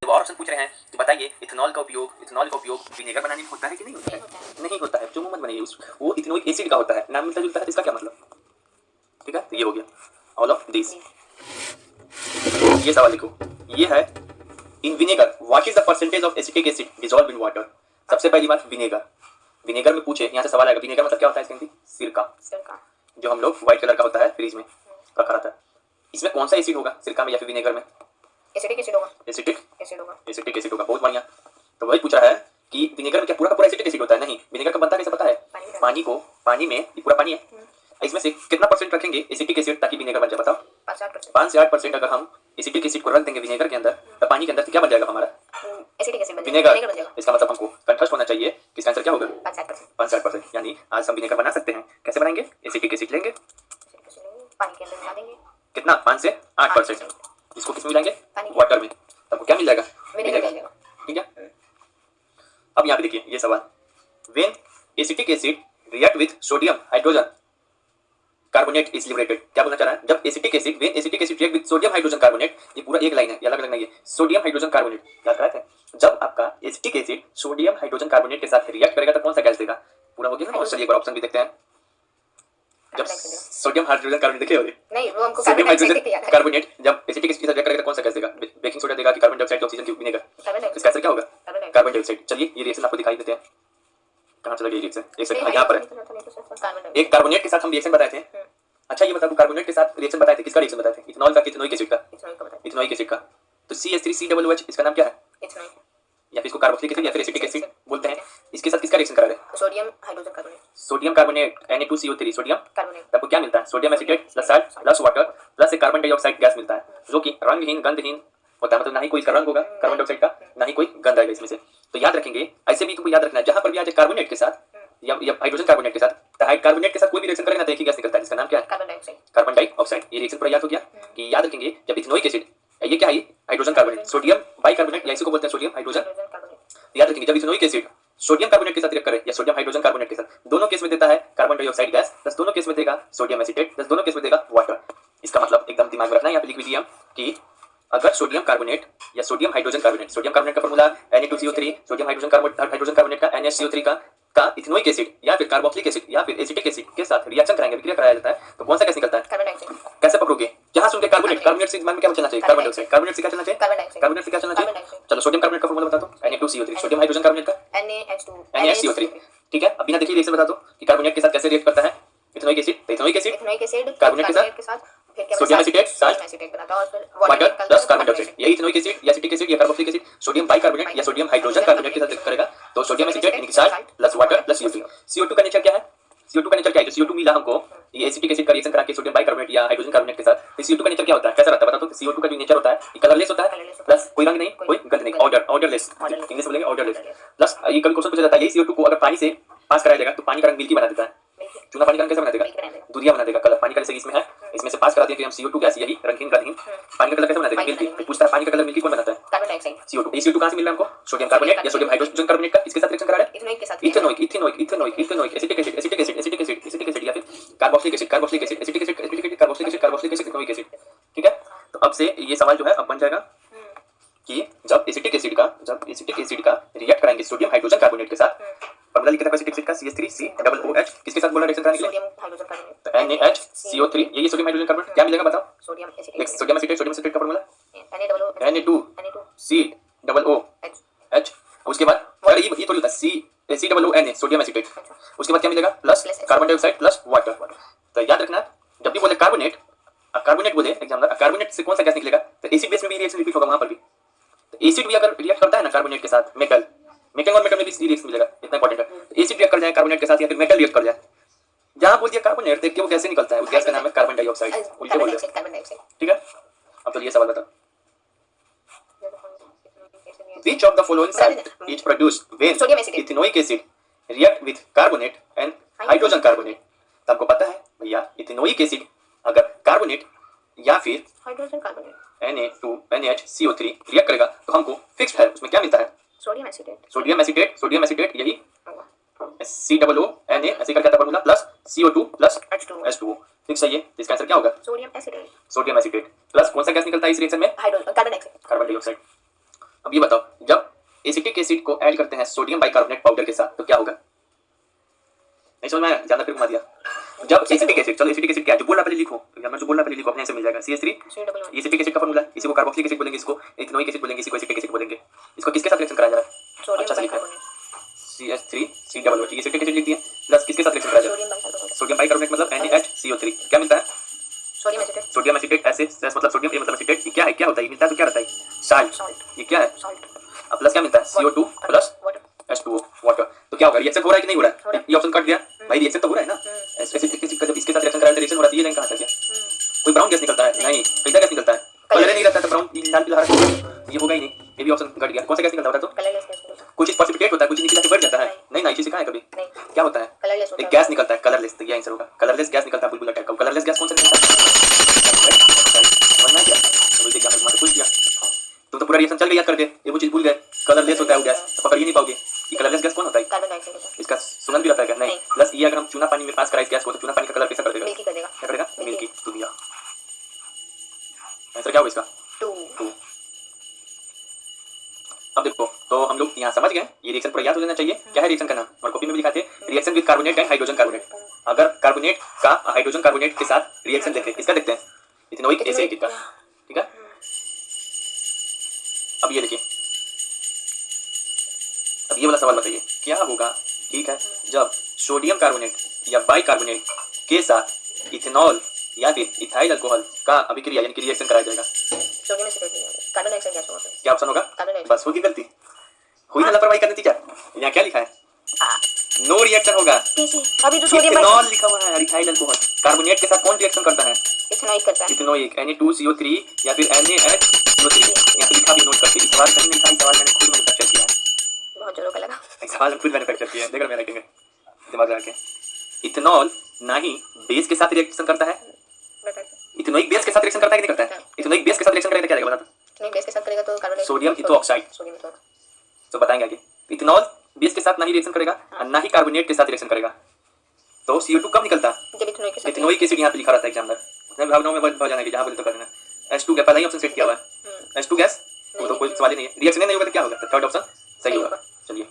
तो और ऑप्शन पूछ रहे हैं कि बताइए इथेनॉल का उपयोग विनेगर बनाने में होता है कि नहीं होता है? नहीं होता है। जो मत बनाइए वो इथेनोइक एसिड का होता है, नाम मिलता जुलता है, इसका क्या मतलब? ठीक है, तो ये हो गया ऑल ऑफ दिस। ये सवाल लिखो, ये है in vinegar what is the percentage of acetic acid dissolve in water. सबसे पहली बात विनेगर में पूछे, यहाँ से सवाल आएगा विनेगर मतलब क्या होता है? इसके सिरका, जो हम लोग व्हाइट कलर का होता है फ्रिज में रखा रहता है। इसमें कौन सा एसिड होगा, सिरका में या फिर विनेगर में? एसिटिक एसिड होगा। एसिटिक एसिड होगा, बहुत बढ़िया। तो वही पूछा है कि विनेगर में क्या पूरा का पूरा एसिटिक एसिड होता है? नहीं, विनेगर का बनता कैसे पता है? पानी में, ये पूरा पानी है, इसमें से कितना परसेंट रखेंगे एसिटिक एसिड ताकि विनेगर बन जाए? बताओ। 5 से 8% अगर हम एसिटिक एसिड को रख देंगे विनेगर के अंदर, तो पानी के अंदर तो क्या बन जाएगा हमारा? Acetic acid vinegar. इसका मतलब हमको कंठस्थ होना चाहिए कि इसका आंसर क्या होगा? 5 से 8%। यानी आज हम विनेगर बना सकते हैं। कैसे बनाएंगे? एसिटिक एसिड लेंगे, पानी के अंदर मिला देंगे, कितना? 5 से 8%। इसको किस में मिलाएंगे? वाटर में। आपको क्या मिल जाएगा? विनेगर। ठीक है, अब यहाँ पे देखिए ये सवाल, when acetic acid react with sodium hydrogen carbonate is liberated. क्या बोलना चाह रहा है? जब acetic acid react with sodium hydrogen carbonate, ये पूरा एक लाइन है, ये अलग अलग नहीं है, सोडियम हाइड्रोजन कार्बोनेट याद रखा है। जब आपका acetic acid sodium hydrogen carbonate के साथ रिएक्ट करेगा तो कौन सा गैस देगा? पूरा हो गया ना? और चलिए एक बार ऑप्शन भी देखते हैं। जब सोडियम हाइड्रोजन कार्बोनेट देखे होंगे, नहीं वो हमको सोडियम हाइड्रोजन कार्बोनेट जब एसिटिक एसिड के साथ रिएक्ट करेगा तो कौन सा गैस देगा? बेकिंग सोडा देगा कि कार्बन डाइऑक्साइड की ऑक्सीजन की विनेगर? इसका आंसर क्या होगा? Carbon dioxide. चलिए ये रिएक्शन आपको दिखाई देते हैं, कहां चला गया रिएक्शन? एक सेकंड, यहाँ पर है। एक कार्बोनेट के साथ हम रिएक्शन बताए थे। अच्छा ये बता दो, कार्बोनेट के साथ रिएक्शन बताए थे, किसका रिएक्शन बताए थे? इथेनॉल का, इथेनोइक एसिड का? इथेनोइक एसिड का। तो CH3COOH इसका नाम क्या है? या फिर इसको कार्बोक्सिलिक एसिड या फिर एसिटिक एसिड बोलते हैं। इसके साथ किसका रिएक्शन करा रहे हैं? Sodium hydrogen carbonate. Sodium carbonate Na2CO3 sodium carbonate. तब क्या मिलता है? Sodium acetate plus salt plus water plus एक कार्बन डाइऑक्साइड गैस मिलता है, जो कि रंगहीन गंधहीन होता है। मतलब ना ही कोई इसका रंग होगा कार्बन डाइऑक्साइड का, ना ही कोई गंध आएगा इसमें से। तो याद रखेंगे, ऐसे भी तुमको याद रखना है, जहां पर भी आ जाए कार्बोनेट के साथ या हाइड्रोजन कार्बोनेट के साथ, तो कार्बोनेट के साथ कोई भी रिएक्शन करेगा तो एक ही गैस निकलता है, जिसका नाम क्या है? Carbon dioxide. ये रिएक्शन पूरा याद हो गया कि याद रखेंगे जब इथेनोइक एसिड, ये क्या है? हाइड्रोजन कार्बोनेट, सोडियम बाइकार्बोनेट या इसी को बोलते हैं सोडियम हाइड्रोजन। याद रखेंगे जब इथेनोइक एसिड सोडियम कार्बोनेट के साथ रिएक्ट करे या सोडियम हाइड्रोजन कार्बोनेट के साथ, दोनों केस में देता है कार्बन डाइऑक्साइड गैस, प्लस दोनों केस में देगा सोडियम एसिटेट, प्लस दोनों केस में देगा वाटर। इसका मतलब एकदम दिमाग में रखना है, यहाँ पे लिख लीजिए हम कि अगर सोडियम कार्बोनेट या सोडियम हाइड्रोजन कार्बोनेट का formula Na2CO3, sodium hydrogen carbonate का NaCO3 का इथेनोइक एसिड या फिर कार्बोक्सिलिक एसिड या फिर एसिटिक एसिड के साथ रिएक्शन कराएंगे, विक्रिया कराया जाता है, तो कौन सा गैस निकलता है? Carbon dioxide. कैसे पकड़ोगे? जहां सुन के कार्बोनेट से दिमाग में क्या चलना चाहिए? Carbon dioxide. कार्बोनेट से क्या चलना चाहिए? कार्बोनेट से क्या चलना चाहिए? चलो सोडियम कार्बोनेट का फॉर्मूला बता दो। Na2CO3, सोडियम हाइड्रोजन कार्बोनेट का NaCO3। ठीक है, अब बिना देखे रिएक्शन बता दो कि कार्बोनेट के साथ कैसे रिएक्ट करता है ethanoic acid. Ethanoic acid carbonate के साथ sodium acetate salt water plus carbon dioxide. यही इथेनोइक एसिड या एसिटिक एसिड या कार्बोक्सिलिक एसिड सोडियम बाइकार्बोनेट या सोडियम हाइड्रोजन कार्बोनेट के साथ करेगा, तो सोडियम एसिटेट यानी salt plus water plus CO2। CO2 का नेचर क्या है? CO2 का नेचर क्या है? जो CO2 मिला हमको ये एसिटिक एसिड का रिएक्शन करा के सोडियम बाइकार्बोनेट या हाइड्रोजन कार्बोनेट के साथ, तो CO2 का नेचर क्या होता है? कैसा रहता है बता दो? CO2 का जो नेचर होता है ये कलरलेस होता है, प्लस कोई रंग नहीं कोई गंध नहीं, ऑर्डरलेस, इंग्लिश बोलेंगे ऑर्डरलेस। प्लस ये कभी क्वेश्चन पूछा जाता है यही CO2 को अगर पानी से पास कराया जाएगा तो पानी का रंग मिल्की बना देता है। चूना पानी का रंग कैसा बना देगा? दूधिया बना देगा। कलर पानी का जैसे इसमें है, इसमें से पास करा दिया कि हम CO2 गैस यही रंगीन गंधहीन, पानी का कलर कैसे बना देगा? मिल्की। पूछता है पानी का कलर मिल्की कौन बनाता है? Carbon dioxide. CO2। ये CO2 कहां से मिल रहा है हमको? सोडियम कार्बोनेट या सोडियम हाइड्रोजन कार्बोनेट का, इसके साथ रिएक्शन करा रहा है इथेनोइक के साथ। इथेनोइक एसिटिक एसिड या फिर कार्बोक्सिलिक एसिड इथेनोइक एसिड। ठीक है, तो अब से ये सवाल जो है अब बन जाएगा कि जब एसिटिक एसिड का रिएक्ट कराएंगे सोडियम हाइड्रोजन कार्बोनेट के साथ, फॉर्मूला लिखा था एसिटिक एसिड का CH3COOH, किसके साथ बोला रिएक्शन कराने के लिए? Sodium hydrogen carbonate. NaHCO3, ये सोडियम हाइड्रोजन कार्बोनेट क्या मिलेगा बताओ? सोडियम एसिटेट का फॉर्मूला Na2CO Na2COOH। उसके बाद अगर ये थोड़ी होता है COONA सोडियम एसिटेट, उसके बाद क्या मिलेगा? Plus carbon dioxide plus water. तो याद रखना जब भी बोले कार्बोनेट बोले एग्जाम्पल, कार्बोनेट से कौन सा गैस निकलेगा? तो एसिड बेस में भी रिएक्शन रिपीट होगा वहां पर भी। तो एसिड भी अगर रिएक्ट करता है ना कार्बोनेट के साथ, मेटल और मेटल में भी रिएक्शन मिलेगा, इतना इंपॉर्टेंट है। एसिड रिएक्ट कर जाए कार्बोनेट के साथ या फिर मेटल रिएक्ट कर जाए, जहां बोल दिया कार्बोनेट देख के वो कैसे निकलता है, उस गैस का नाम है कार्बन डाइऑक्साइड। उल्टे बोल दिया, ठीक है। अब तो ये सवाल बता, which of the following salt is produced when ethanoic acid react with carbonate and hydrogen carbonate? तो आपको पता है भैया इथेनोइक एसिड अगर कार्बोनेट या फिर हाइड्रोजन कार्बोनेट NaHCO3 रिएक्ट करेगा तो हमको फिक्स्ड है उसमें क्या मिलता है? सोडियम एसिटेट यही COONA ऐसे करके आता formula plus CO2 plus H2O। Fix है ये, इसका आंसर क्या होगा? सोडियम एसिटेट प्लस कौन सा गैस निकलता है इस रिएक्शन में? Carbon dioxide. Carbon dioxide. अब ये बताओ जब एसिटिक एसिड को ऐड करते हैं सोडियम बाइकार्बोनेट पाउडर के साथ तो क्या होगा? नहीं समझ में आया? ज्यादा फिर घुमा दिया। जब एसिटिक एसिड, चलो एसिटिक एसिड क्या है जो बोल रहा पहले लिखो, मैं जो बोल रहा पहले लिखो, अपने ऐसे मिल जाएगा CH3 ये एसिटिक एसिड का फार्मूला है, इसी को कार्बोक्सिलिक एसिड बोलेंगे, इसको इथेनोइक एसिड बोलेंगे, इसी को एसिटिक एसिड बोलेंगे। इसको किसके साथ रिएक्शन कराया जा रहा है? अच्छा से लिखा है CH3 COO ये एसिटिक एसिड लिख दिया प्लस किसके साथ रिएक्शन कराया जा रहा है? सोडियम बाइकार्बोनेट मतलब NaHCO3 क्या मिलता है? Sodium acetate. Sodium acetate acid मतलब सोडियम ए मतलब एसिटेट, ये क्या है, क्या होता है, ये मिलता है तो क्या रहता है? साल्ट। ये क्या है? सॉल्ट। अब प्लस क्या मिलता है? CO2 plus H2O water. तो क्या होगा? रिएक्शन हो रहा है कि नहीं हो रहा है? ये ऑप्शन कट गया भाई, रिएक्शन तो हो रहा है ना। एसिटिक एसिड का जब इसके साथ रिएक्शन कराया तो रिएक्शन हो रहा है, ये लाइन कहां से गया? कोई ब्राउन गैस निकलता है? नहीं। कैसा गैस निकलता है? कलर नहीं रहता है, तो ब्राउन लाल पीला हरा ये होगा ही नहीं, ये भी ऑप्शन कट गया। कौन सा गैस निकलता है बता तो? कलरलेस गैस होता है। कुछ चीज प्रेसिपिटेट होता है, कुछ नीचे जाके बढ़ जाता है। नहीं ना, इसे सिखाया है कभी? नहीं। क्या होता है? कलरलेस होता एक है। गैस निकलता है कलरलेस, तो ये आंसर होगा। कलरलेस गैस निकलता है बुलबुला टाइप का। कलरलेस गैस कौन सा निकलता है? समझना क्या? तो इसे क्या मैं पूछ दिया, तुम तो पूरा रिएक्शन चल गया याद करके, ये वो चीज भूल गए। कलरलेस होता है वो गैस, तो पकड़ ही नहीं पाओगे कि कलरलेस गैस कौन होता है। कार्बन डाइऑक्साइड होता है। इसका सुगंध भी रहता है क्या? नहीं। प्लस ये अगर हम चूना पानी में पास कराए इस गैस को तो चूना पानी का कलर कैसा कर देगा? मिल्की कर देगा। क्या करेगा? मिल्की। तो दिया आंसर क्या होगा इसका? 2। अब देखो तो हम लोग यहाँ समझ गए, ये रिएक्शन पूरा याद हो जाना चाहिए। क्या है रिएक्शन का नाम? और कॉपी में भी लिखाते हैं, reaction with carbonate and hydrogen carbonate. अगर कार्बोनेट का हाइड्रोजन कार्बोनेट के साथ रिएक्शन देखते हैं, किसका देखते हैं? इथेनोइक एसिड का। ठीक है, अब ये देखिए, अब ये वाला सवाल बताइए क्या होगा? ठीक है, जब सोडियम कार्बोनेट या बाइकार्बोनेट के साथ इथेनॉल या फिर इथाइल अल्कोहल का अभिक्रिया यानी कि रिएक्शन कराया जाएगा, सोडियम एसिटेट नहीं होगा, कार्बन डाइऑक्साइड गैस होगा। क्या ऑप्शन होगा? Carbon dioxide. बस होगी गलती, हुई ना लापरवाही का नतीजा। यहाँ क्या लिखा है? नो रिएक्शन होगा। कैसे? अभी तो सोडियम इथेनॉल लिखा हुआ है, इथाइल अल्कोहल। कार्बोनेट के साथ कौन रिएक्शन करता है? इथेनोइक करता है। इथेनोइक Na2CO3 या फिर NaHCO3। यहाँ पे लिखा भी नोट करके, इस सवाल कहीं नहीं था, इस सवाल मैंने खुद मैन्युफैक्चर किया है। बहुत जोरों का लगा। इस सवाल में खुद मैन्युफैक्चर किया है, देखो मैं रखेंगे दिमाग लगा के। इथेनॉल ना ही बेस के साथ रिएक्शन करता है, इथेनोइक बेस के साथ रिएक्शन करता है कि नहीं करता है? इथेनोइक बेस के साथ रिएक्शन करेगा क्या रहेगा बता? नहीं, बेस के साथ करेगा तो कार्बन सोडियम इथोऑक्साइड। सोडियम इथो तो बताएंगे आगे। इथेनॉल बेस के साथ ना ही रिएक्शन करेगा और ना ही कार्बोनेट के साथ रिएक्शन करेगा। तो CO2 कब निकलता है? जब इथेनोइक के साथ। इथेनोइक एसिड यहाँ पे लिखा रहता है एग्जाम में, मैं भावनाओं में बढ़ जाना कि जहाँ बोले तो कर देना। H2 गैस पहले ही ऑप्शन सेट किया हुआ है। H2 गैस वो तो कोई सवाल ही नहीं है, रिएक्शन नहीं होगा तो क्या होगा? थर्ड ऑप्शन सही होगा। चलिए,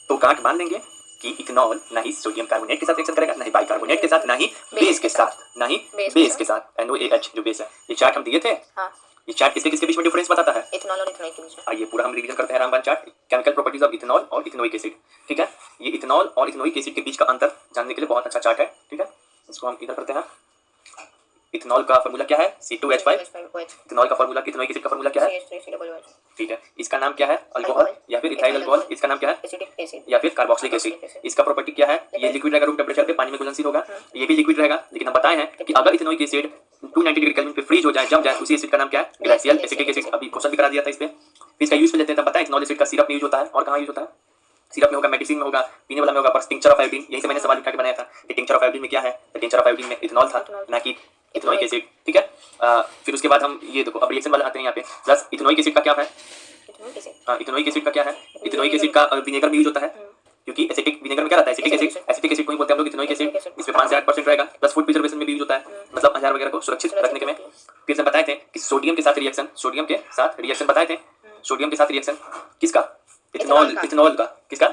तो गांठ मान लेंगे कि इथेनॉल ना ही सोडियम कार्बोनेट के साथ रिएक्शन करेगा, ना ही बाइकार्बोनेट के साथ, ना ही बेस के साथ, ना ही बेस के साथ NOAH जो बेस है। ये चार्ट हम दिए थे, हाँ। ये चार्ट किसके किसके बीच में डिफरेंस बताता है? इथेनॉल और इथेनोइक के बीच में। आइए पूरा हम रिवीजन करते हैं रामबाण chart, chemical properties of ethanol और इथेनोइक एसिड। ठीक है, ये इथेनॉल और इथेनोइक एसिड के बीच का अंतर जानने के लिए बहुत अच्छा चार्ट है। ठीक है, इसको हम इधर करते हैं। इथेनॉल का फार्मूला क्या है? C2H5। इथेनॉल का फार्मूला, इथेनोइक एसिड का फार्मूला क्या है? CH3COOH। ठीक है, इसका नाम क्या है? अल्कोहल या फिर इथाइल अल्कोहल। इसका नाम क्या है? एसिटिक एसिड या फिर कार्बोक्सिलिक एसिड। इसका प्रॉपर्टी क्या है? ये लिक्विड रहेगा, रूम टेम्परेचर पे पानी में घुलनशील होगा। ये भी लिक्विड रहेगा, लेकिन हम बताए हैं कि अगर इथेनोइक एसिड 290 डिग्री केल्विन पे फ्रीज हो जाए, जम जाए, उसी एसिड का नाम क्या है? ग्लाइसियल एसिटिक एसिड। अभी क्वेश्चन भी करा दिया था इस पे। फिर इसका यूज पे लेते हैं, तब बताएं इथेनॉल एसिड का सिरप में यूज होता है और कहाँ यूज होता है? सिरप में होगा, मेडिसिन में होगा, पीने वाला में होगा, पर टिंचर ऑफ आयोडीन, यही से मैंने सवाल उठा के बनाया था कि टिंचर ऑफ आयोडीन में क्या है? तो टिंचर ऑफ आयोडीन में इथेनॉल था, ना कि इथेनोइक एसिड। ठीक है, फिर उसके बाद हम ये देखो, अब रिएक्शन वाले आते हैं यहाँ पे। प्लस इथेनोइक एसिड का क्या है? इथेनोइक एसिड का क्या है? इथेनोइक एसिड का विनेगर में यूज होता है, क्योंकि एसिटिक विनेगर में क्या रहता है? एसिटिक एसिड को ही बोलते हैं हम लोग इथेनोइक एसिड। इसमें 5 से 8% रहेगा। प्लस फूड प्रिजर्वेशन में भी यूज होता है, मतलब अचार वगैरह को सुरक्षित रखने के में। फिर से बताए थे कि सोडियम के साथ रिएक्शन, सोडियम के साथ रिएक्शन बताए थे। सोडियम के साथ रिएक्शन किसका? इथेनॉल। इथेनॉल का किसका?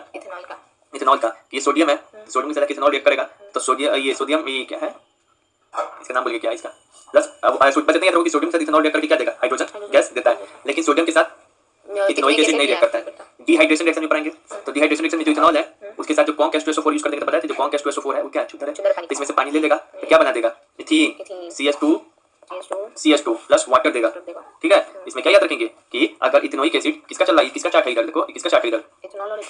इथेनॉल का। ये सोडियम है, सोडियम के साथ इथेनॉल रिएक्ट करेगा तो सोडियम ये क्या है? इसका नाम बोलिए क्या है इसका? प्लस अब बचते हैं कि सोडियम के साथ इथेनॉल रिएक्ट करके क्या देगा? हाइड्रोजन गैस देता है। लेकिन सोडियम के साथ इथेनोइक एसिड नहीं रिएक्ट करता है। डिहाइड्रेशन रिएक्शन में पढ़ेंगे, तो डिहाइड्रेशन रिएक्शन में जो इथेनॉल है उसके साथ जो कॉन्क H2SO4 यूज करने का बताया था, जो कॉन्क H2SO4 है वो क्या है? शुद्ध है। तो इसमें से पानी ले लेगा तो क्या बना देगा? इथीन CH2 प्लस वाटर देगा। ठीक है, इसमें क्या याद रखेंगे कि अगर इथेनोइक एसिड किसका चल रहा है, किसका चार्ट है इधर देखो, किसका चार्ट है इधर?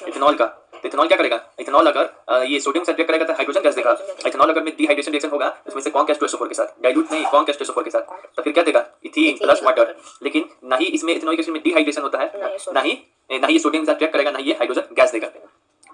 इथेनॉल का। तो इथेनॉल क्या करेगा? इथेनॉल अगर ये सोडियम से रिएक्ट करेगा तो हाइड्रोजन गैस देगा। इथेनॉल अगर में डिहाइड्रेशन रिएक्शन होगा उसमें से कॉन्क H2SO4 के साथ, डाइल्यूट नहीं, कॉन्क H2SO4 के साथ, तो फिर क्या देगा? Ethene plus water. लेकिन ना ही इसमें इथेनोइक एसिड में डिहाइड्रेशन होता है, ना ही ये सोडियम के साथ रिएक्ट करेगा, ना ही ये हाइड्रोजन गैस देगा।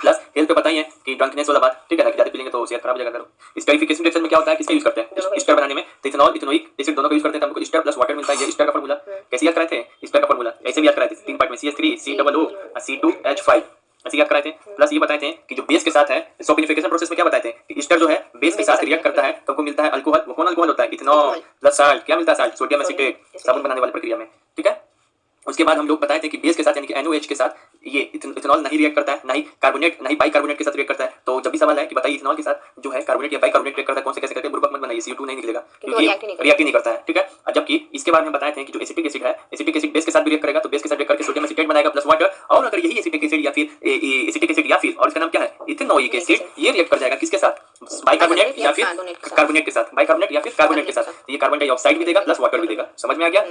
प्लस हेल्थ पे बताइए कि ड्रंकनेस वाला बात, ठीक है ना, कि ज्यादा पी लेंगे तो सेहत खराब हो जाएगा। स्टरीफिकेशन रिएक्शन में क्या होता है? किसका यूज करते हैं? स्टर बनाने में। तो इथेनॉल इथेनोइक एसिड दोनों का यूज करते हैं, तो हमको स्टर प्लस वाटर मिलता है। ये स्टर का फार्मूला कैसे याद कराए थे? स्टर का फार्मूला ऐसे भी याद कराए थे, 3 पार्ट में, CH3COO C2H5 ऐसे याद कराए थे। प्लस ये बताए थे कि जो बेस के साथ है, सॉल्फिनिफिकेशन प्रोसेस में क्या बताए थे कि स्टर जो है बेस के साथ रिएक्ट करता है तो हमको मिलता है अल्कोहल। वो कौन अल्कोहल होता है? इथेनॉल। प्लस साल्ट, क्या मिलता है? साल्ट, सोडियम एसिटेट, साबुन बनाने वाली प्रक्रिया में। ठीक है, उसके बाद हम लोग बताए थे कि बेस के साथ यानी कि NOH के साथ ये इथेनॉल नहीं रिएक्ट करता है, ना ही कार्बोनेट ना ही बाइकार्बोनेट के साथ रिएक्ट करता है। तो जब भी सवाल है कि बताइए इथेनॉल के साथ जो है कार्बोनेट या बाइकार्बोनेट रिएक्ट करता है, कौन से कैसे करके बुर्बक मत बनाइए, CO2 नहीं निकलेगा क्योंकि रिएक्ट ही नहीं करता है। ठीक है, जबकि इसके बारे में बताए थे कि जो एसिटिक एसिड है, एसिटिक एसिड बेस के साथ भी रिएक्ट करेगा, तो बेस के साथ रिएक्ट करके सोडियम एसीटेट बनाएगा प्लस वाटर, और अगर यही एसिटिक एसिड या फिर एसिटिक एसिड या फिर और इसका नाम क्या है इथेनोइक एसिड, ये रिएक्ट कर जाएगा किसके साथ, बाइकार्बोनेट या फिर कार्बोनेट के साथ, बाइकार्बोनेट या फिर कार्बोनेट के साथ। ये कार्बन डाइऑक्साइड भी देगा प्लस वाटर भी देगा। समझ में आ गया?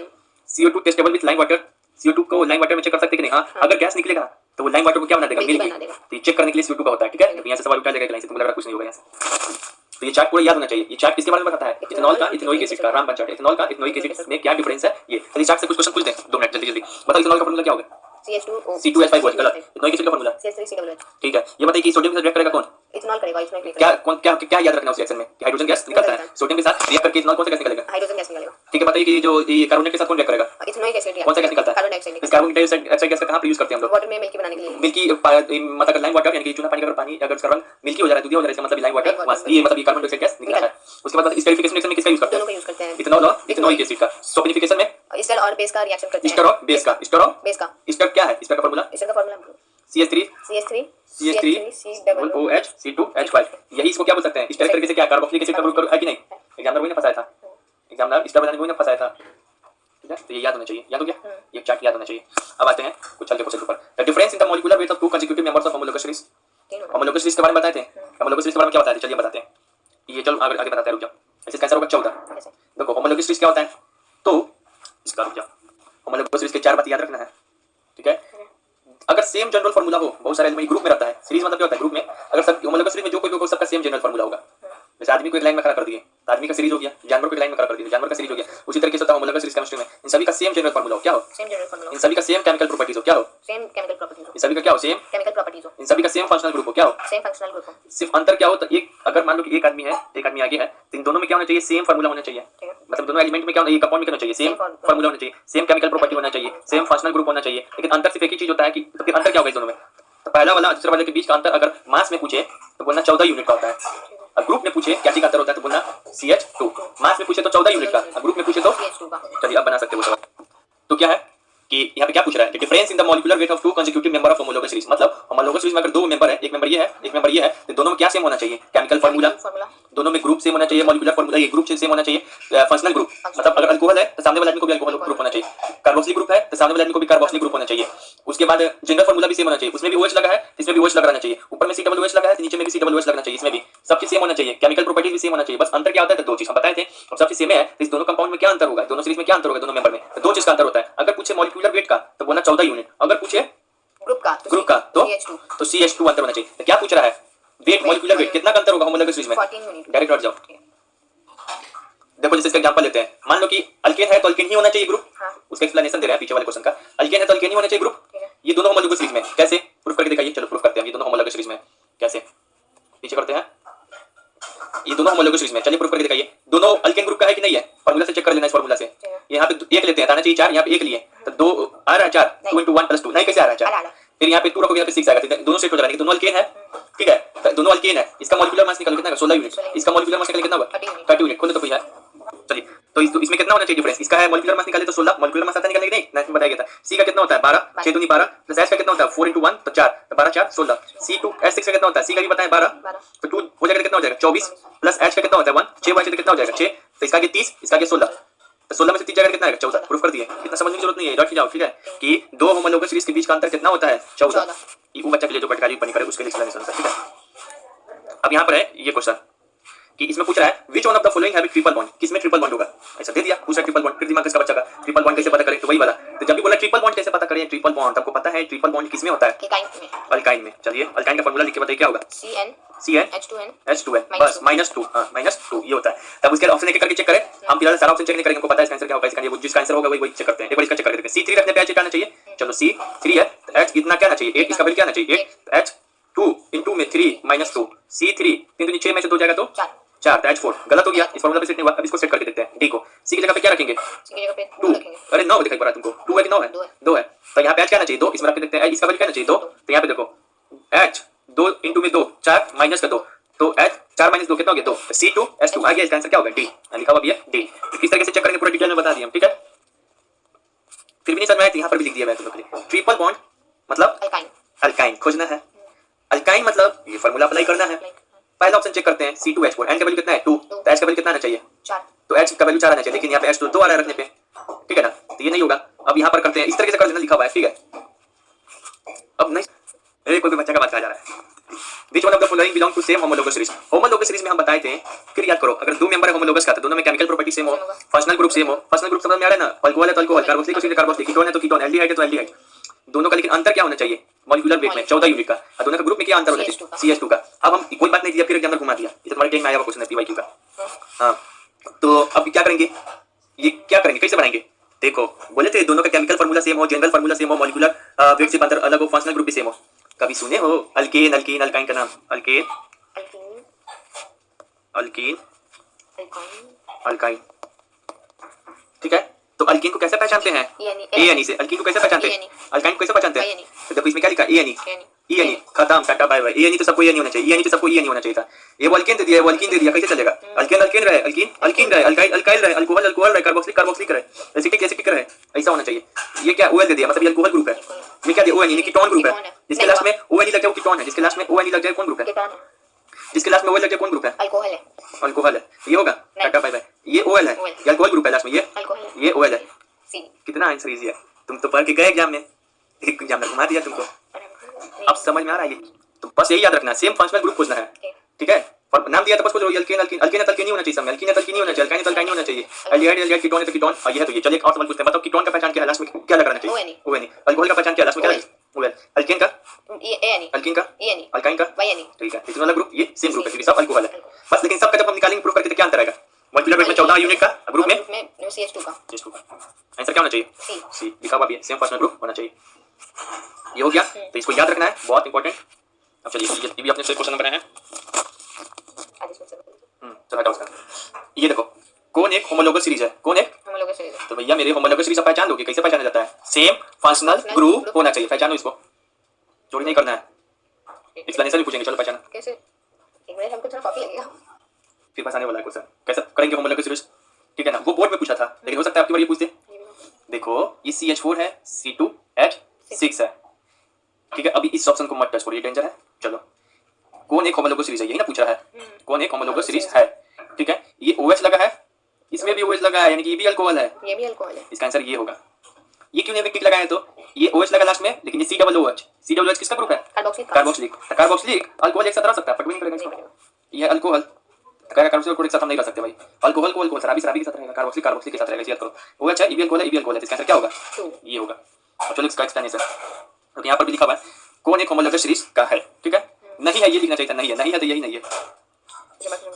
CO2 testable with lime water, CO2 को लाइम वाटर में चेक कर सकते कि नहीं, हाँ अगर गैस निकलेगा तो वो लाइम वाटर को क्या बना देगा, मिल्की। तो ये चेक करने के लिए CO2 का होता है। ठीक है, तो यहाँ से सवाल उठा लेगा, तुमको लग रहा कुछ नहीं होगा यहाँ से। तो ये चार्ट पूरा याद होना चाहिए। ये चार्ट किसके बारे में बताता है, इथेनॉल का इथेनोइक एसिड का, रामबन चार्ट। इथेनॉल का इथेनोइक एसिड में क्या डिफरेंस है ये। तो इस चार्ट से कुछ क्वेश्चन पूछ दें, 2 मिनट जल्दी जल्दी बताओ। इथेनॉल का फार्मूला क्या होगा, C2H5OH, गलत। इथेनोइक एसिड का फार्मूला CH3COOH। ठीक है, ये बताइए कि सोडियम के साथ रिएक्ट करेगा कौन, इथेनॉल करेगा, इथेनॉल क्या कौन क्या क्या याद रखना उस रिएक्शन में कि हाइड्रोजन गैस निकलता है, सोडियम के साथ रिएक्ट करके इथेनॉल कौन सा गैस निकलेगा, हाइड्रोजन गैस निकलेगा। ठीक है, बताइए कि जो ये कार्बोनेट के साथ कौन रिएक्ट करेगा, इथेनोइक एसिड कौन सा गैस निकलता है, कार्बन डाइऑक्साइड। इस कार्बन डाइऑक्साइड गैस का कहां पे यूज करते हैं हम लोग, वाटर में मिल्की बनाने के लिए। मिल्की मतलब लाइम वाटर यानी कि चूना पानी का पानी अगर इसका रंग मिल्की हो जा रहा है, दूधिया हो जा रहा है, इसका मतलब लाइम वाटर, बस ये मतलब कार्बन डाइऑक्साइड गैस निकला है। उसके बाद इस वेरिफिकेशन रिएक्शन में किसका यूज करते दोनों का हैं, यूज करते हैं, इथेनॉल और इथेनोइक एसिड का। सॉल्फिनिफिकेशन में एस्टर और बेस का रिएक्शन करते हैं, एस्टर और बेस का, एस्टर और बेस का। एस्टर क्या है, इसका फार्मूला एस्टर का फार्मूला CH3 CH3 C2H5। यही इसको क्या बोल सकते हैं, इस तरीके से क्या कार्बोक्सिलिक एसिड का ग्रुप है कि नहीं, एग्जामिनर वही ना फंसाया था, एग्जामिनर इसका बताने वही ना फंसाया था। ठीक है, तो ये याद होना चाहिए, याद हो गया, ये चार्ट याद होना चाहिए। अब आते हैं कुछ हल्के क्वेश्चन के ऊपर। The difference in the molecular weight of 2 consecutive members of homologous series. Homologous series के बारे में बताए थे, होमोलोगस सीरीज के बारे में क्या बताते हैं, चलिए बताते हैं। ये चलो आगे आगे बताते हैं, रुक जाओ। ऐसे कैंसर होगा 14। देखो होमोलोगस सीरीज क्या होता है, तो इसका रुक जाओ, होमोलोगस सीरीज के 4 बात याद रखना है। ठीक है, अगर सेम जनरल फार्मूला हो, बहुत सारे एलिमेंट ग्रुप में रहता है, सीरीज मतलब क्या होता है, ग्रुप में अगर सब होमोलोगस सीरीज में जो कोई भी होगा सबका सेम जनरल फार्मूला होगा। जैसे आदमी को एक लाइन में खड़ा कर दिए तो आदमी का सीरीज हो गया, जानवर को एक लाइन में खड़ा कर दिए जानवर का सीरीज हो गया। उसी तरीके से होता है होमोलोगस सीरीज केमिस्ट्री में, इन सभी का सेम जनरल फार्मूला हो, क्या हो, सेम जनरल फार्मूला, इन सभी का सेम केमिकल प्रॉपर्टीज हो, क्या हो, सेम केमिकल प्रॉपर्टीज हो, इन सभी का क्या हो, सेम केमिकल प्रॉपर्टीज हो, इन सभी का सेम फंक्शनल ग्रुप हो, क्या हो, सेम फंक्शनल ग्रुप हो। सिर्फ अंतर क्या हो, तो एक अगर मान लो कि एक आदमी है एक आदमी आगे है, तो इन दोनों में क्या होना चाहिए, सेम फार्मूला होना चाहिए। मतलब दोनों एलिमेंट में क्या होना, ये कंपाउंड में क्या होना चाहिए, सेम फार्मूला होना चाहिए, सेम केमिकल प्रॉपर्टी होना चाहिए, सेम फंक्शनल ग्रुप होना चाहिए। लेकिन अंतर सिर्फ एक ही चीज होता है कि तो फिर अंतर क्या होगा इस दोनों में, तो पहला वाला दूसरा वाले के बीच का अंतर अगर मास में पूछे तो बोलना 14 यूनिट का होता है। अब ग्रुप में पूछे क्या चीज का अंतर होता है तो बोलना CH2। मास में पूछे तो 14 यूनिट का, ग्रुप में पूछे तो CH2 का। चलिए अब बना सकते हो सवाल। तो क्या है कि यहाँ पे क्या पूछ रहा है, difference in the molecular weight of 2 consecutive member of homologous series. मतलब होमोलोगस सीरीज में अगर 2 मेंबर है, एक मेंबर ये है एक मेंबर ये है, तो दोनों में क्या सेम होना चाहिए, केमिकल फार्मूला, दोनों में ग्रुप सेम होना चाहिए, मॉलिक्यूलर फार्मूला ये ग्रुप सेम होना चाहिए, फंक्शनल ग्रुप मतलब अगर अल्कोहल है तो सामने वाले आदमी को भी अल्कोहल ग्रुप होना चाहिए, कार्बोक्सिलिक ग्रुप है तो सामने वाले आदमी को भी कार्बोक्सिलिक ग्रुप होना चाहिए। उसके बाद जनरल फार्मूला भी सेम होना चाहिए, उसमें भी OH लगा है इसमें भी OH लगाना चाहिए, ऊपर में COOH लगा है नीचे में भी COOH लगना चाहिए, इसमें भी सब चीज सेम होना चाहिए, केमिकल प्रॉपर्टीज भी सेम होना चाहिए। बस अंतर क्या होता है, तो 2 चीज हम बताए थे, अब सब चीज सेम है, तो इस दोनों कंपाउंड में क्या अंतर होगा, दोनों सीरीज में क्या अंतर होगा, दोनों मेंबर में तो 2 चीज का अंतर होता है। अगर पूछे मॉलिक्यूलर वेट का तो बोलना 14 यूनिट, अगर पूछे ग्रुप का तो CH2 अंतर होना चाहिए। तो क्या पूछ रहा है, वेट मॉलिक्यूलर वेट कितना का अंतर होगा होमोलोगस सीरीज में, 14 यूनिट। डायरेक्ट हट जाओ। देखो जैसे इसका एग्जांपल लेते हैं, मान लो कि अल्केन है तो अल्केन ही होना चाहिए ग्रुप, उसका एक्सप्लेनेशन दे रहे हैं पीछे वाले क्वेश्चन का, अल्केन है तो अल्केन ही होना चाहिए ग्रुप। ये दोनों होमोलोगस सीरीज में कैसे प्रूफ करके दिखाइए, चलो प्रूफ करते हैं। ये दोनों होमोलोगस सीरीज में कैसे पीछे करते हैं, ये दोनों होमोलोगस सीरीज में, चलिए प्रूफ करके दिखाइए। दोनों अल्केन ग्रुप का है कि नहीं है, फार्मूला से चेक कर लेना, इस फार्मूला से यहाँ पे 1 लेते हैं, आना चाहिए 4, यहाँ पे 1 लिए तो 2 आ रहा है 4, 2 × 1 + 2 नहीं कैसे आ रहा है 4, फिर यहाँ पे 2 रखोगे यहाँ पे 6 आएगा, दोनों सेट हो जा रहा है, दोनों अल्केन है। ठीक है, तो दोनों अल्केन है, इसका मॉलिक्यूलर मास निकल कितना है 16 यूनिट, इसका मॉलिक्यूलर मास निकल कितना होगा 30 यूनिट, खोलो तो भैया। चलिए तो इसमें कितना होना चाहिए डिफरेंस, इसका है मॉलिक्यूलर मास निकाले तो 16, मॉलिक्यूलर मास आता निकालने के नहीं मैंने बताया गया था। C का कितना होता है 12, 6 दूनी 12 प्लस H का कितना होता है 4 × 1 तो 4, तो 12 4 16। C2H6 का कितना होता है, C का भी बताया 12 तो 2 हो जाएगा, कितना हो जाएगा 24 प्लस H का कितना होता है 1, 6 बाई 6 कितना हो जाएगा 6, तो इसका 30 इसका 16, तो 16 में से 3 जाएगा कितना आएगा 14। प्रूफ कर दिए, इतना समझने की जरूरत नहीं है, रख जाओ। ठीक है कि 2 होमोलोगस सीरीज के बीच का अंतर कितना होता है 14। ये वो बच्चा के लिए जो पटकारी बनी करे उसके लिए एक्सप्लेनेशन है। ठीक है, अब यहाँ पर है ये क्वेश्चन कि इसमें पूछ रहा है which one of the following have triple bond, किसमें ट्रिपल बॉन्ड होगा, ऐसा दे दिया पूछा ट्रिपल बॉन्ड, फिर दिमाग इसका बच्चा का ट्रिपल बॉन्ड कैसे पता करें, तो वही वाला। तो जब भी बोला ट्रिपल बॉन्ड कैसे पता करें, ट्रिपल बॉन्ड आपको पता है ट्रिपल बॉन्ड किसमें होता है, अल्काइन में। चलिए अल्काइन का फार्मूला लिख के बताइए क्या होगा, CnH2n बस -2 -2 ये होता है। तब उसके ऑप्शन एक करके चेक करें, हम फिलहाल सारा ऑप्शन चेक नहीं करेंगे, हमको पता है इसका आंसर क्या होगा, इसका जिसका आंसर होगा वही चेक करते हैं। एक बार इसका चेक करके देखते हैं, C3 रखने पे H आना चाहिए, चलो C3 है तो H इतना क्या आना चाहिए 8, इसका वैल्यू क्या आना चाहिए 8, H 2 × में 3 -2, C3 3 दूनी 6 में से 2 जाएगा तो 4, तो H4 गलत हो गया, इस फार्मूला पे सेट नहीं हुआ। अब इसको सेट करके देखते हैं, D को C की जगह पे क्या रखेंगे 2, अरे 9 दिखाई पड़ रहा है तुमको, 2 है कि 9 है 2 है, तो यहाँ पे H क्या आना चाहिए 2, इसमें रख के देखते हैं इसका वैल्यू क्या आना चाहिए 2, तो यहाँ पे देखो H 2 × में 2 4 माइनस का 2, तो H 4 - 2 कितना हो गया 2, C2H2 आ गया, इसका आंसर क्या होगा D, लिखा हुआ भी है D। तो किस तरीके से चेक करेंगे पूरा डिटेल में बता दिया हम। ठीक है, फिर भी नहीं समझ में आया तो यहाँ पर भी लिख दिया मैं तुम लोग के लिए। ट्रिपल बॉन्ड मतलब अल्काइन अल्काइन खोजना है। अल्काइन मतलब ये फॉर्मूला अप्लाई करना है। पहला ऑप्शन चेक करते हैं C2H4, N का वैल्यू कितना है 2, तो H का वैल्यू कितना आना चाहिए 4 तो H का वैल्यू 4 आना चाहिए, लेकिन यहाँ पे H2 2 आ रहा है रखने पे, ठीक है ना, तो ये नहीं होगा। अब यहाँ पर करते हैं, इस तरीके से कर देना, लिखा हुआ है, ठीक है। अब नहीं कोई भी बच्चा का बात कहा जा रहा है। Which one of the following belong to same homologous series? homologous series में हम बताए थे, फिर याद करो, अगर दो मेंबर है होमोलोगस का तो दोनों में केमिकल प्रॉपर्टी सेम हो, फंक्शनल ग्रुप सेम हो। फंक्शनल ग्रुप समझ में आ रहा है ना, अल्कोहल है तो alcohol, carboxylic acid carboxylic, ketone है तो कीटोन, एल्डिहाइड है तो एल्डिहाइड, दोनों का लेकिन अंतर क्या होना चाहिए मॉलिक्यूलर वेट में 14 यूनिट का। और दोनों का ग्रुप में क्या अंतर होना चाहिए CH2 का। अब हम कोई बात नहीं दिया, फिर एग्जाम में घुमा दिया, ये तुम्हारे टेन में आया हुआ क्वेश्चन है PYQ का। हाँ तो अब क्या करेंगे, ये क्या करेंगे, कैसे बनाएंगे, देखो बोले थे दोनों का केमिकल फार्मूला सेम हो, जनरल फार्मूला सेम हो, मॉलिक्यूलर वेट से अंतर अलग हो, फंक्शनल ग्रुप भी सेम हो। कभी सुने हो अल्केन अल्कीन अल्काइन का नाम, अल्केन अल्कीन अल्काइन, ठीक है। तो अल्कीन को कैसे पहचानते हैं ANE से, अल्कीन को कैसे पहचानते हैं, अल्काइन को कैसे पहचानते हैं, तो देखो इसमें क्या लिखा ANE खत्म, टाटा बाय बाय। ANE तो सबको ANE होना चाहिए, ANE तो सबको ANE होना चाहिए था। ये वो अल्केन दे दिया, वो अल्कीन दे दिया, कैसे चलेगा, अल्केन अल्केन रहे, अल्कीन अल्कीन रहे, अल्काइल अल्काइल रहे, अल्कोहल अल्कोहल रहे, कार्बोक्सिलिक कार्बोक्सिलिक रहे, एसिटिक एसिटिक रहे, ऐसा होना चाहिए। ये क्या OL दे दिया, मतलब ये अल्कोहल ग्रुप है। ये क्या दिया ONE, कीटोन ग्रुप है, जिसके लास्ट में ONE लग जाए वो कीटोन है, जिसके लास्ट में ONE लग जाए कौन ग्रुप है, जिसके लास्ट में OL लग जाए कौन ग्रुप है, अल्कोहल है, अल्कोहल है, ये होगा टाटा बाय बाय। ये OL है, ये अल्कोहल ग्रुप है लास्ट में, ये OL है। कितना आंसर इजी है, तुम तो पढ़ के गए एग्जाम में, एक एग्जाम में घुमा दिया तुमको, अब समझ में आ रहा है ये। तो बस यही याद रखना, सेम फंक्शनल ग्रुप खोजना है, ठीक है। और नाम दिया तो बस खोजो, अल्केन अल्कीन, अल्केन अल्कीन होना चाहिए, सब अल्कीन अल्कीन होना चाहिए, अल्काइन अल्काइन होना चाहिए, एल्डिहाइड एल्डिहाइड, कीटोन है तो कीटोन, और ये है तो ये। चलिए एक और सवाल पूछते हैं, बताओ कीटोन का पहचान क्या है, लास्ट में क्या लगाना चाहिए ONE, अल्कोहल का पहचान क्या है, लास्ट में क्या लगाना OL, अल्केन का अल्कीन का अल्काइन का, ठीक है। तीनों वाला ग्रुप ये सेम ग्रुप है क्योंकि सब अल्कोहल है बस, लेकिन सबका जब हम निकालेंगे प्रूफ करके तो क्या अंतर आएगा, मॉलिक्यूलर वेट में 14 यूनिट का, ग्रुप में CH2 का। आंसर क्या होना चाहिए C लिखा हुआ भी है, सेम फंक्शनल ग्रुप होना चाहिए। ये हो गया, तो इसको याद रखना है, बहुत इंपॉर्टेंट। अब चलिए ये भी अपने से क्वेश्चन बनाए हैं, चलो हटाओ उसका। ये देखो कौन एक होमोलोगस सीरीज है, कौन एक होमोलोगस सीरीज है, तो भैया मेरे होमोलोगस सीरीज आप पहचान दोगे, कैसे पहचाना जाता है, सेम फंक्शनल ग्रुप होना चाहिए, पहचानो इसको, चोरी नहीं करना है, एक्सप्लेनेशन भी पूछेंगे, चलो पहचानो कैसे, एक मिनट हमको थोड़ा कॉपी लगेगा, फिर फंसाने वाला है क्वेश्चन, कैसे करेंगे होमोलोगस सीरीज, ठीक है ना। वो बोर्ड में पूछा था, लेकिन हो सकता है आपकी बार ये पूछते। देखो ये CH4 है, C2H6 है, ठीक है। अभी इस ऑप्शन को मत टच करो, ये डेंजर है। चलो कौन एक होमोलोगस सीरीज है, यही ना पूछ रहा है, कौन एक होमोलोगस सीरीज है, ठीक है। ये OH लगा है, इसमें भी OH लगा है, यानी कि ये भी अल्कोहल है, ये भी अल्कोहल है, इसका आंसर ये होगा। ये क्यों नहीं टिक लगाए, तो ये OH लगा लास्ट में, लेकिन ये COOH किसका ग्रुप है, कार्बोक्सिलिक, कार्बोक्सिलिक अल्कोहल एक साथ रह सकता है, फट भी नहीं करेगा इसको, ये अल्कोहल कार्बोक्सिलिक को एक साथ हम नहीं रख सकते भाई, अल्कोहल को अल्कोहल शराबी के साथ रहेगा, कार्बोक्सिलिक कार्बोक्सिलिक के साथ रहेगा, याद करो। OH है, ये भी अल्कोहल है, ये भी अल्कोहल है, इसका आंसर क्या होगा, ये होगा। अब चलो इसका एक्सप्लेनेशन, तो यहाँ पर भी लिखा हुआ है कौन एक होमोलोगस सीरीज का है, ठीक है। नहीं है ये लिखना चाहिए था, नहीं है, नहीं है तो यही नहीं है,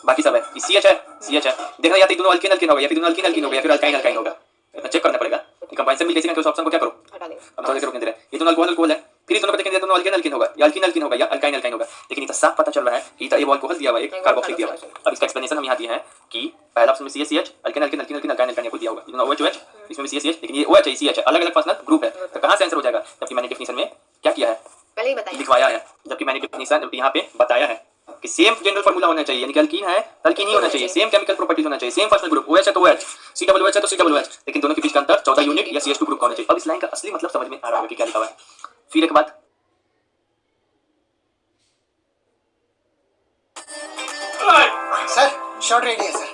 बाकी सब है। CH है, CH है, देखना या तो दोनों अल्कीन अल्कीन होगा, या फिर दोनों अल्कीन अल्कीन होगा, या फिर अल्काइन अल्काइन होगा, इतना चेक करना पड़ेगा। कंबाइनेशन मिल कैसे, उस ऑप्शन को क्या करो हटा दे, अब थोड़ी देर रुकने दे रहे हैं, ये दोनों अल्कोहल अल्कोहल है, फिर दोनों को देखेंगे दोनों अल्कीन अल्कीन होगा, या अल्कीन अल्कीन होगा, या अल्काइन अल्काइन होगा, लेकिन इतना साफ पता चल रहा है कि ये अल्कोहल दिया हुआ है, एक कार्बोक्सिलिक दिया हुआ है। अब इसका एक्सप्लेनेशन हम यहाँ दिए हैं कि पहला ऑप्शन में CH alkyne alkyne alkyne alkyne alkyne alkyne को दिया होगा, ये दोनों OH इसमें भी CH, लेकिन ये OH है, CH है, अलग अलग फंक्शनल ग्रुप है, तो कहाँ से आंसर हो जाएगा, जबकि मैंने डेफिनेशन में क्या किया है, पहले ही बताया, लिखवाया है, जबकि मैंने डेफिनेशन यहाँ पे बताया है कि सेम जनरल फार्मूला होना चाहिए, यानी कि अल्कीन है अल्कीन ही होना चाहिए, सेम केमिकल प्रॉपर्टीज होना चाहिए, सेम फंक्शनल ग्रुप, OH है तो OH, COOH है तो COOH, लेकिन दोनों के बीच का अंतर 14 यूनिट या CH2 ग्रुप का होना चाहिए। अब इस लाइन का असली मतलब समझ में आ रहा होगा कि क्या लिखा हुआ है। फिर एक बात, सर शॉट रेडी है सर,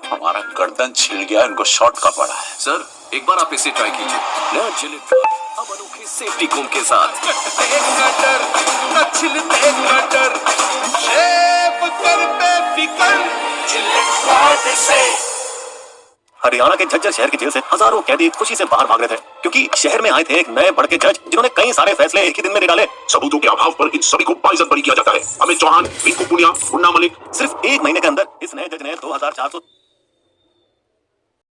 हमारा गर्दन छिल गया, इनको शॉट का पड़ा है। सर एक बार आप इसे ट्राई कीजिए, नया जिलेट अब अनोखे सेफ्टी कोम के साथ। हरियाणा के झज्जर शहर की जेल से हजारों कैदी खुशी से बाहर भाग रहे थे, क्योंकि शहर में आए थे एक नए बढ़ के जज, जिन्होंने कई सारे फैसले एक ही दिन में ले डाले। सबूतों के अभाव पर इन सभी को बाइज्जत बरी किया जाता है। अमित चौहान, रिंकू पुनिया, मुन्ना मलिक, सिर्फ एक महीने के अंदर इस नए जज ने 2400